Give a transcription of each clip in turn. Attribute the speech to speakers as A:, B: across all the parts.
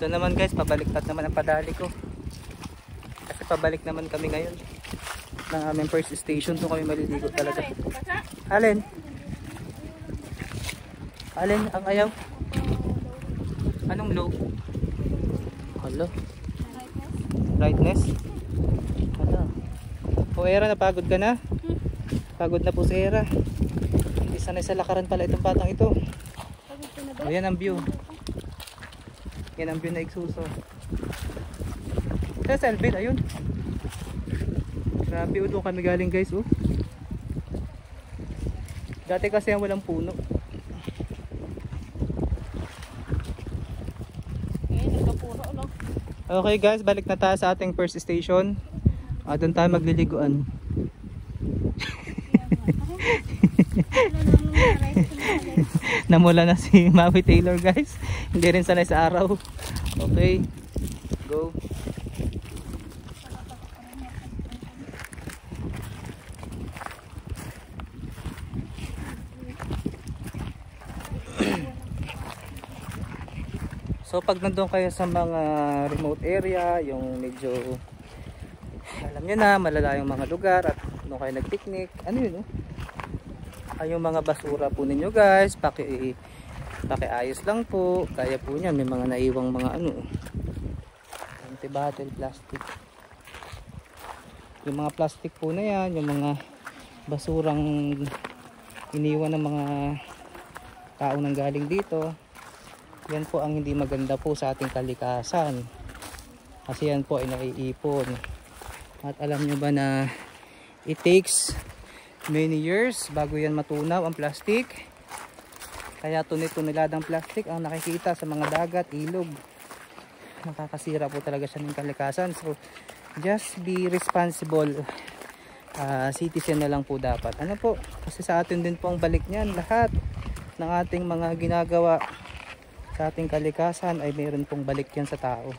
A: Ito naman guys, pabaliktad naman ang padali ko. Kasi pabalik naman kami ngayon ng aming first station. Doon kami maliligo talaga. Alin? Alin ang ayaw? Anong low? Hello? Brightness? Hello? O Era, napagod ka na? Pagod na po si Era. Hindi sanay sa lakaran pala itong batang ito. O yan ang view. Yan ang view na Ixuso. Sa Selvid, ayun. Grabe, doon kami galing guys. Oh. Dati kasi walang puno. Okay guys, balik na tayo sa ating first station. Doon tayo magliliguan. Namula na si Maui Taylor guys. Hindi rin sanay sa araw. Okay, go. So pag nandun kayo sa mga remote area, yung medyo alam nyo na, malalayong mga lugar at doon kayo nag-picnic, ano yun ay yung mga basura po ninyo guys, pakiayos lang po. Kaya po niya, may mga naiwang mga anti-bottle plastic. Yung mga plastic po na yan, yung mga basurang iniwan ng mga tao nang galing dito, yan po ang hindi maganda po sa ating kalikasan. Kasi yan po ay naiipon. At alam nyo ba na it takes many years bago yan matunaw ang plastic. Kaya tunit-tuniladang plastic ang nakikita sa mga dagat, ilog. Nakakasira po talaga siya ng kalikasan. So just be responsible citizen na lang po dapat. Ano po? Kasi sa atin din po ang balik niyan. Lahat ng ating mga ginagawa sa ating kalikasan ay mayroon pong balik yan sa tao.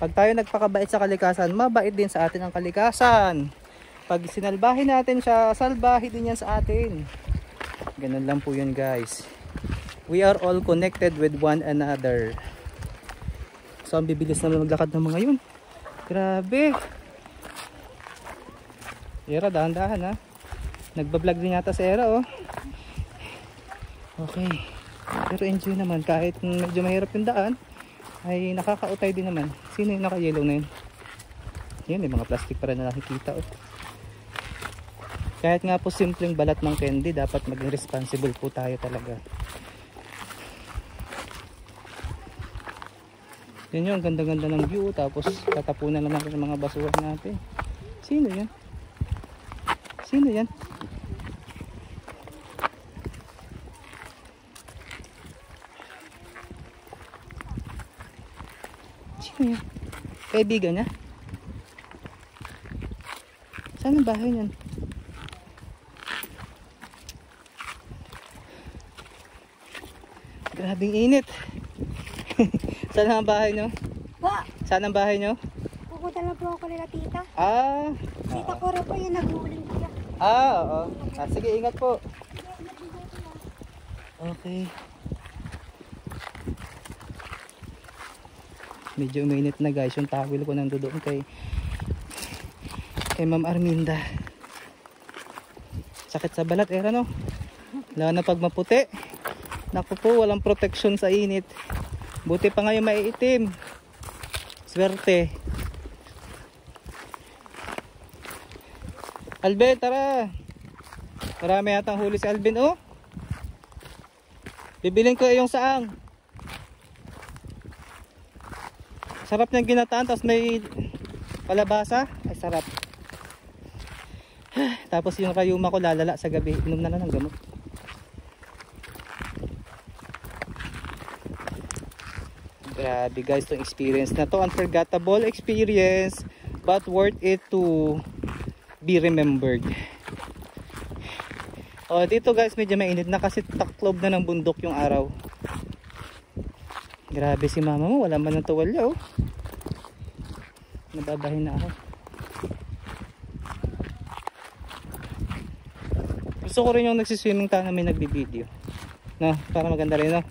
A: Pag tayo nagpakabait sa kalikasan, mabait din sa atin ang kalikasan. Pag sinalbahin natin siya, salbahin din yan sa atin. Ganun lang po yun guys. We are all connected with one another. So ang bibilis naman maglakad ng mga yun. Grabe. Era, dahan-dahan ha. Nagbablog din yata si Era oh. Okay. Pero enjoy naman kahit medyo mahirap yung daan. Ay nakakautay din naman. Sino yung naka-yellow na yun? Yan, may mga plastic pa rin na nakikita oh. Kahit nga po simpleng balat ng candy, dapat maging responsible po tayo talaga. Yan yun, ganda-ganda ng view. Tapos tatapunan na natin ng mga basura natin. Sino yan? Sino yan? Sino yan? Kaibigan niya? Saan ang bahay niyan? Grabing init. Saan ang bahay nyo?
B: Ba?
A: Saan ang bahay nyo?
B: Pupunta lang po ako nila tita.
A: Ah.
B: Tita ko rin po yung nag-uuling siya.
A: Oo. Sige, ingat po. Okay. Medyo uminit na guys yung towel ko nandoon kay Ma'am Arminda. Sakit sa balat Era no? Lalo na pag maputi. Naku po, walang protection sa init. Buti pa ngayon maiitim. Swerte. Alvin, tara. Marami yatang huli si Alvin oh. Bibilin ko yung saang. Sarap niyang ginataan, tapos may palabasa. Ay sarap. Tapos yung rayuma ko lalala sa gabi. Inom na lang ng gamot. Grabe guys, itong experience na to. Unforgettable experience, but worth it to be remembered. O dito guys, medyo mainit na kasi taklob na ng bundok yung araw. Grabe si mama mo, wala man ng tuwalya oh. Nababahin na ako. Gusto ko rin yung nagsiswimming tayo na may nagbibideo. No, para maganda rin no.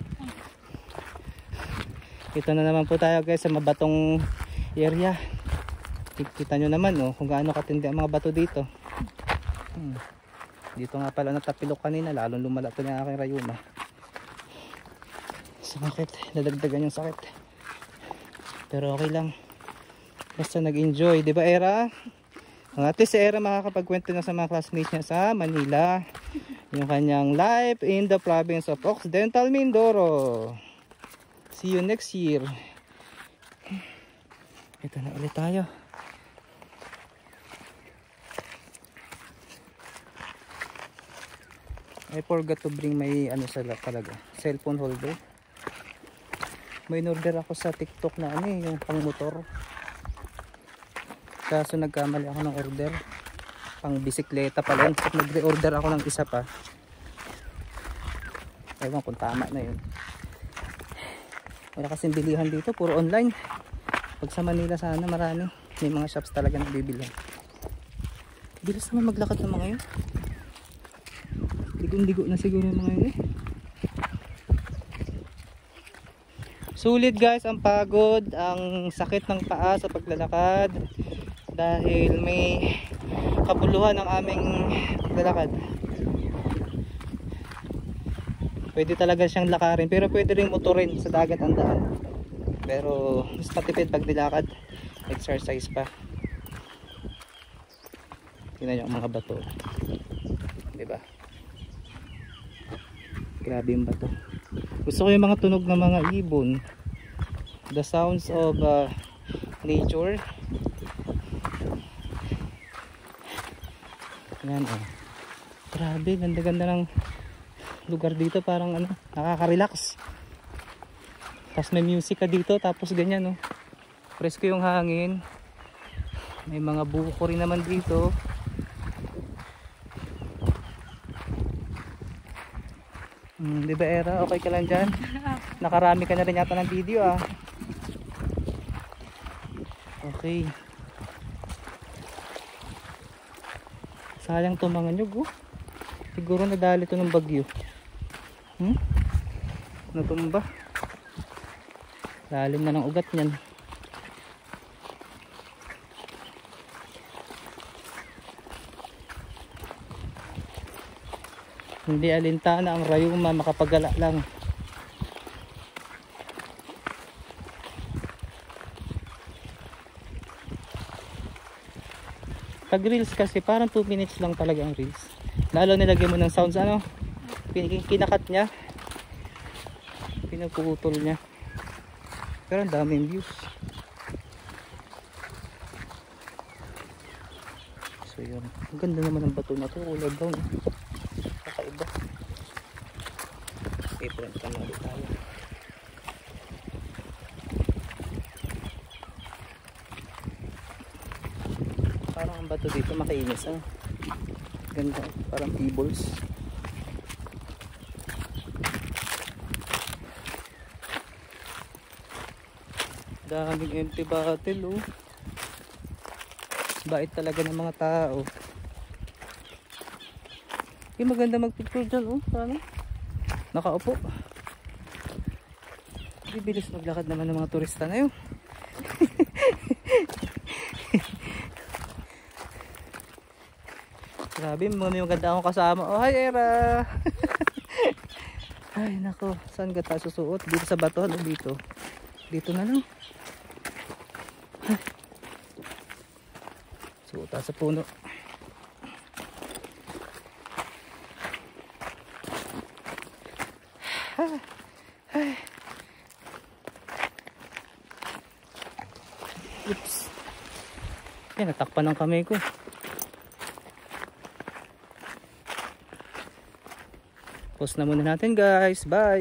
A: Ito na naman po tayo guys sa mabatong area. Kita nyo naman kung gaano katindi ang mga bato dito. Dito nga pala natapilok kanina, lalong lumala ito ng aking rayuma. Sakit, nadagdagan yung sakit. Pero okay lang. Basta nag-enjoy, di ba Era? Ang ate si Era makakapagkwento na sa mga classmates niya sa Manila. Yung kanyang life in the province of Occidental Mindoro. See you next year. Ito na ulit tayo. I forgot to bring my talaga, cellphone holder. May in-order ako sa TikTok na yung pang motor. Kaso nagkamali ako ng order. Pang bisikleta pala. Nag-reorder ako ng isa pa. Ewan kung tama na yun. Wala kasing bilihan dito, puro online. Pag sa Manila sana marami, may mga shops talaga nagbibili. Bilis naman maglakad ng mga yun. Ligo-ligo na siguro yung mga yun Sulit guys ang pagod, ang sakit ng paa sa paglalakad dahil may kabuluhan ng aming paglalakad. Pwede talaga siyang lakarin, pero pwede rin motorin sa dagat ang daan. Pero mas matipid pag nilakad, exercise pa. Tingnan nyo ang mga bato, diba? Grabe yung bato. Gusto ko yung mga tunog ng mga ibon, the sounds of nature. Yan grabe, ganda-ganda ng lugar dito, parang nakaka-relax. Tapos may music ka dito, tapos ganyan presko yung hangin. May mga buko rin naman dito. Di ba Era? Okay ka lang dyan? Nakarami ka na rin yata ng video Okay. Sayang to mga nyug Siguro nadali to ng bagyo. Natumba. Lalim na ng ugat niyan. Hindi alintana ang rayuma, makapagala lang. Pag reels kasi parang 2 minutes lang talaga ang reels. Lalo nilagyan mo ng sounds kinakat niya, pinaputol niya. Pero ang daming views. So yun, ang ganda naman ng bato na to, kulay brown. Kakaiba. Different ka na ulit tayo. Parang ang bato dito makainis ganda, parang pebbles. Daming empty bottle bait talaga ng mga tao. Maganda magpicture dyan sana nakaupo. Bibilis maglakad naman ng mga turista na yun. Grabe, may maganda akong kasama. Hi Era. Ay nako, saan ka tayo susuot? Dito sa bato o dito? Dito na lang. Suot sa puno. Oops. Natakpan ng kamay ko. Pause na muna natin guys. Bye.